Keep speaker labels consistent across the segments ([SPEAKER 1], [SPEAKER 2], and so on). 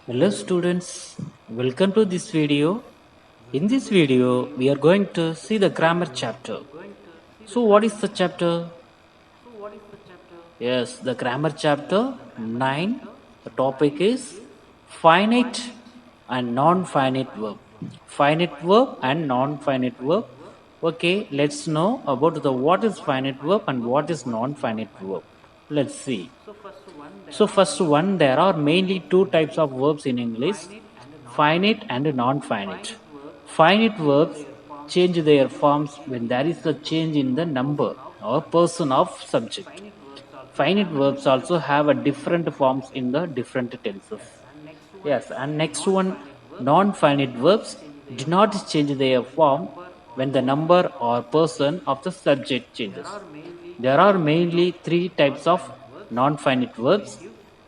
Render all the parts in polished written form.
[SPEAKER 1] Hello students, welcome to this video. In this video, we are going to see the grammar chapter. So what is the chapter? Yes, the grammar chapter 9. The topic is finite and non-finite verb. Finite verb and non-finite verb. Okay, let's know about the what is finite verb and what is non-finite verb. Let's see. So first one, there are mainly two types of verbs in English, finite and non-finite. Finite verbs change their forms when there is a change in the number or person of subject. Finite verbs also have a different forms in the different tenses. Yes, and next one, non-finite verbs do not change their form when the number or person of the subject changes. There are mainly three types of non-finite verbs: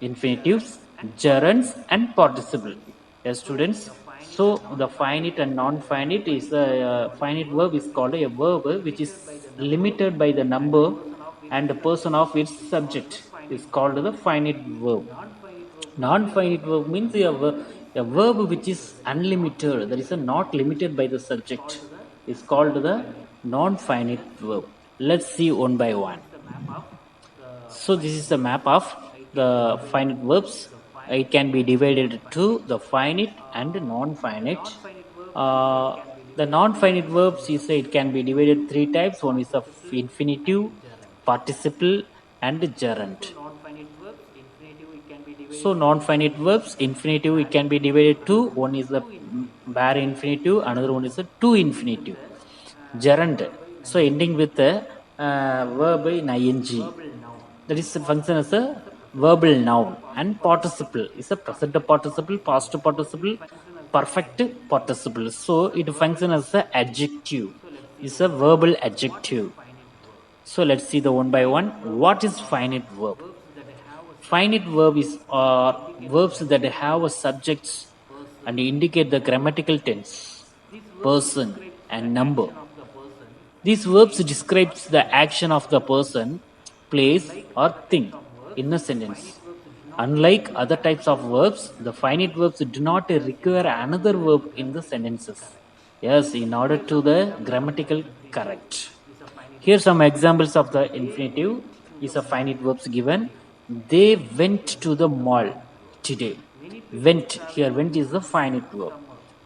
[SPEAKER 1] infinitives, gerunds, and participle. Yes, students. So the finite and non-finite is a finite verb is called a verb which is limited by the number and the person of its subject is called the finite verb. Non-finite verb means a verb which is unlimited, that is not limited by the subject, is called the non-finite verb. Let's see one by one. So this is the map of the finite verbs. It can be divided to the finite and non-finite. Uh, the non-finite verbs is it can be divided three types. One is the infinitive, participle, and gerund. So non-finite verbs, infinitive, it can be divided to one is the bare infinitive, another one is a two infinitive. Gerund, so ending with a verb in ing. That is a function as a verbal noun, and participle is a present participle, past participle, perfect participle. So it functions as a adjective. It's a verbal adjective. So let's see the one by one. What is finite verb? Finite verb is verbs that have a subjects and indicate the grammatical tense, person, and number. These verbs describes the action of the person, place, or thing in a sentence. Unlike other types of verbs, the finite verbs do not require another verb in the sentences. Yes, in order to the grammatical correct. Here some examples of the infinitive is a finite verbs given. They went to the mall today. Went, here went is the finite verb.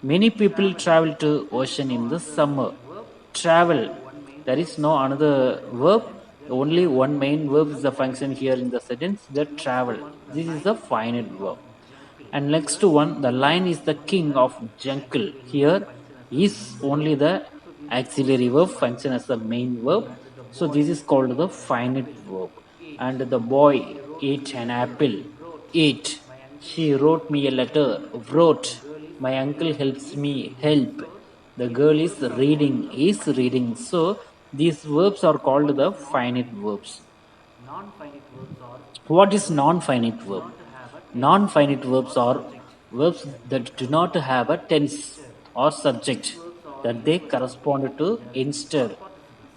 [SPEAKER 1] Many people travel to ocean in the summer. Travel, there is no another verb. Only one main verb is the function here in the sentence, the travel. This is the finite verb. And next one, the lion is the king of jungle. Here is only the auxiliary verb function as the main verb. So this is called the finite verb. And the boy ate an apple. Ate. She wrote me a letter. Wrote. My uncle helps me. Help. The girl is reading. Is reading. So these verbs are called the finite verbs. What is non-finite verb? Non-finite verbs are verbs that do not have a tense or subject that they correspond to instead.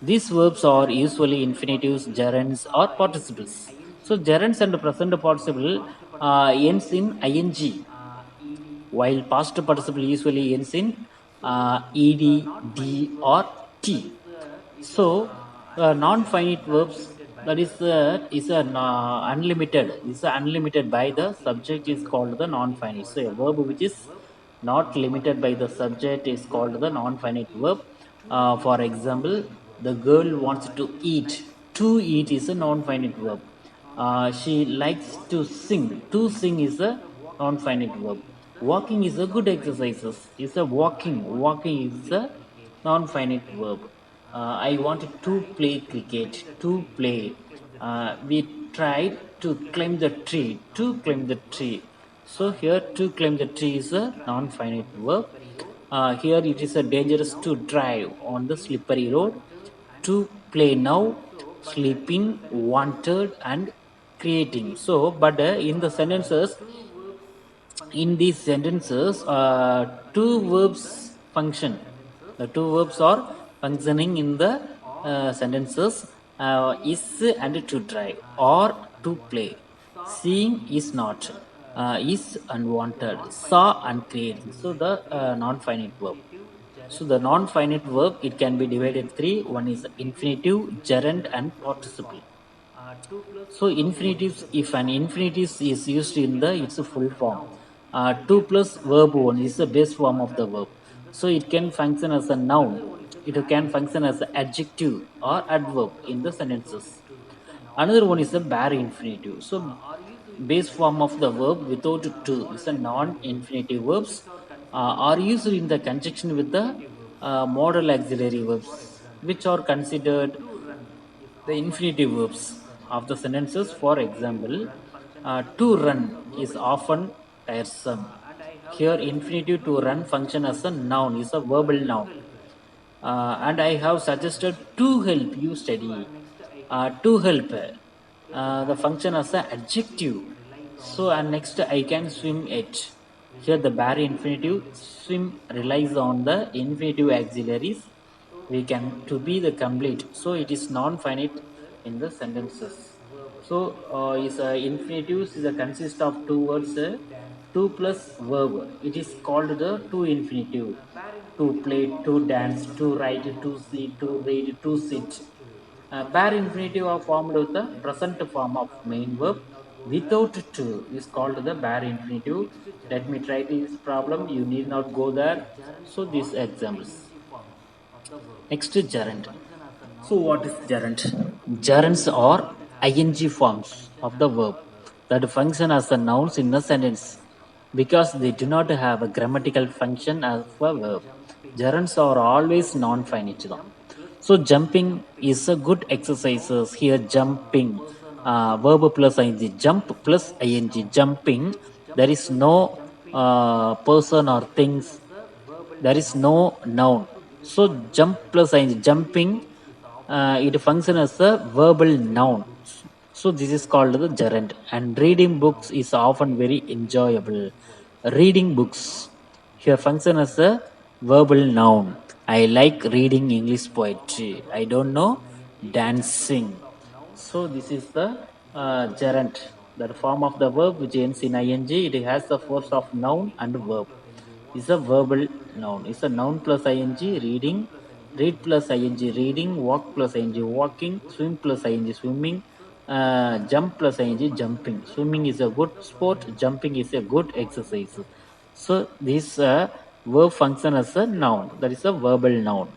[SPEAKER 1] These verbs are usually infinitives, gerunds, or participles. So gerunds and present participle ends in ing, while past participle usually ends in ed, d, or t. So, non-finite verbs that is unlimited. Is unlimited by the subject is called the non-finite. So, a verb which is not limited by the subject is called the non-finite verb. For example, the girl wants to eat. To eat is a non-finite verb. She likes to sing. To sing is a non-finite verb. Walking is a good exercises. Is a walking. Walking is a non-finite verb. I wanted to play cricket. To play. We tried to climb the tree. To climb the tree. So here to climb the tree is a non-finite verb. Here it is a dangerous to drive on the slippery road. To play now, sleeping, wanted, and creating. So, but in the sentences, in these sentences, two verbs function. The two verbs are functioning in the sentences, is and to drive or to play. Seeing is not. is unwanted, saw uncreating. So the non-finite verb. So the non-finite verb, it can be divided three. One is infinitive, gerund, and participle. So infinitives, if an infinitive is used in the its full form, 2 plus verb 1 is the base form of the verb. So it can function as a noun. It can function as an adjective or adverb in the sentences. Another one is the bare infinitive. So base form of the verb without to is a non-infinitive verbs are used in the conjunction with the modal auxiliary verbs, which are considered the infinitive verbs of the sentences. For example, to run is often tiresome. Here, infinitive to run function as a noun, is a verbal noun. And I have suggested to help you study. To help, the function as an adjective. So, and next I can swim it. Here, the bare infinitive swim relies on the infinitive auxiliaries. We can to be the complete. So, it is non-finite in the sentences. So, is infinitives is a consist of two words, two plus verb. It is called the two infinitive: to play, to dance, to write, to see, to read, to sit. Bare infinitive are formed with the present form of main verb without to is called the bare infinitive. Let me try this problem. You need not go there. So these examples. Next, gerund. So what is gerund? Gerunds are ing forms of the verb that function as a nouns in a sentence because they do not have a grammatical function as a verb. Gerunds are always non-finite. So jumping is a good exercises here. Jumping, verb plus ing, jump plus ing, jumping. There is no person or things, there is no noun. So jump plus ing, jumping, it functions as a verbal noun. So this is called the gerund. And reading books is often very enjoyable. Reading books here function as a verbal noun. I like reading English poetry. I don't know dancing. So this is the gerund, the form of the verb which ends in ing. It has the force of noun and verb. Is a verbal noun. It's a noun plus ing, reading, read plus ing, reading, walk plus ing, walking, swim plus ing, swimming, jump plus ing, jumping. Swimming is a good sport, jumping is a good exercise. So this verb function as a noun. That is a verbal noun.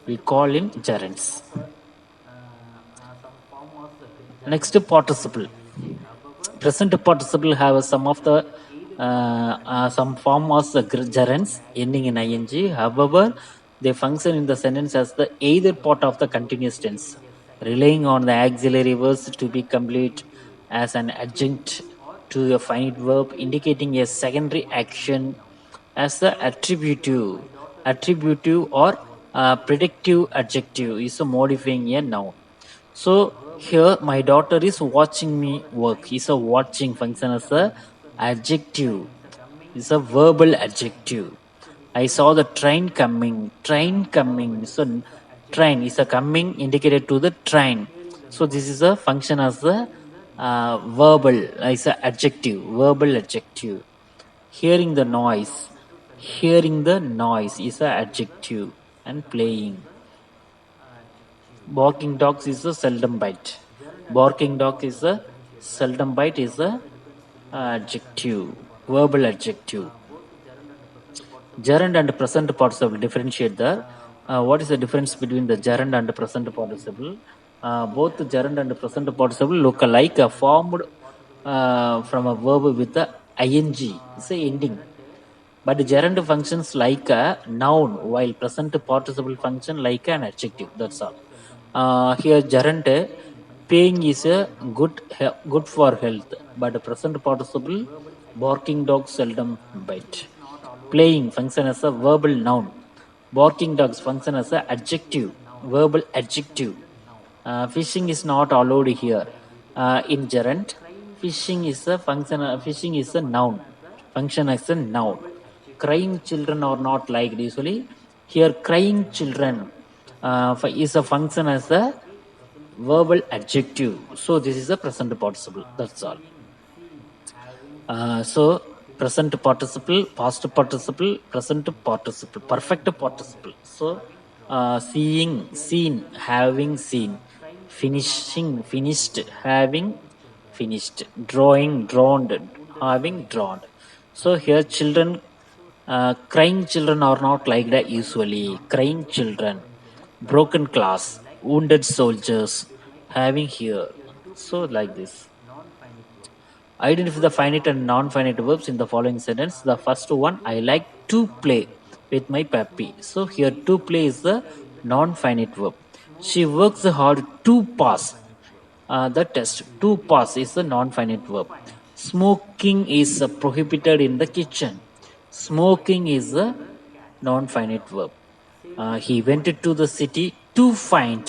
[SPEAKER 1] We call in gerunds. Next, participle. Present participle have some of the some form of the gerunds ending in ing. However, they function in the sentence as the either part of the continuous tense, relying on the auxiliary verbs to be complete as an adjunct to a finite verb, indicating a secondary action as the attributive or predictive adjective is a modifying a noun. So here my daughter is watching me work. Is a watching function as a adjective. Is a verbal adjective. I saw the train coming. Train coming. So train is a coming indicated to the train. So this is a function as a verbal. Is a adjective. Verbal adjective. Hearing the noise. Hearing the noise is a adjective. And playing. Barking dogs is a seldom bite. Barking dog is a seldom bite is a adjective, verbal adjective. Gerund and present participle differentiate there. What is the difference between the gerund and present participle? Both the gerund and present participle look alike, formed from a verb with the ing. It's a ending. But gerund functions like a noun, while present participle function like an adjective. That's all. Here, gerund paying is a good for health, but present participle barking dogs seldom bite. Playing function as a verbal noun. Barking dogs function as a adjective, verbal adjective. Fishing is not allowed here. In gerund, fishing is a function. Fishing is a noun. Function as a noun. Crying children are not liked usually. Here, crying children is a function as a verbal adjective. So this is a present participle. That's all. So present participle, past participle, present participle, perfect participle. So seeing, seen, having seen, finishing, finished, having finished, drawing, drawn, having drawn. So here children, crying children are not like that usually. Crying children, broken glass, wounded soldiers, having here. So like this. Identify the finite and non-finite verbs in the following sentence. The first one, I like to play with my puppy. So here to play is the non-finite verb. She works hard to pass the test. To pass is the non-finite verb. Smoking is prohibited in the kitchen. Smoking is the non-finite verb. He went to the city to find